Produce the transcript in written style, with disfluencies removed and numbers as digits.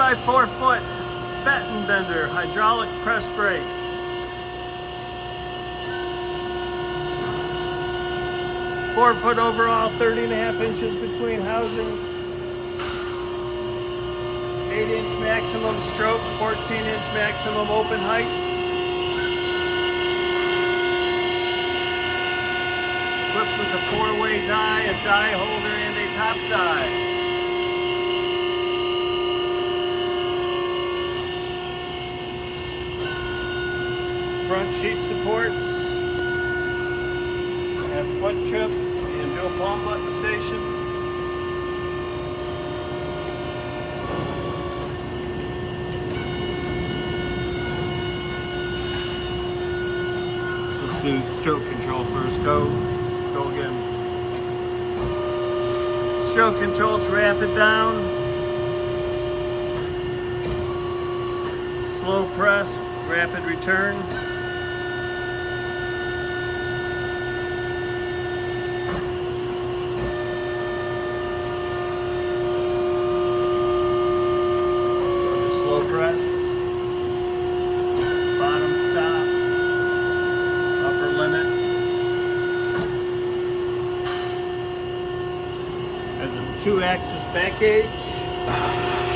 by 4 foot Betenbender hydraulic press brake. Four-foot overall, 30.5 inches between housings. 8-inch maximum stroke, 14-inch maximum open height. Equipped with a 4-way die, a die holder, and a top die. Front sheet supports, have foot trip and dual palm button station. So let's do stroke control first. Go again. Stroke control to rapid down. Slow press, rapid return. Press, bottom stop, upper limit. There's a 2-axis back gauge.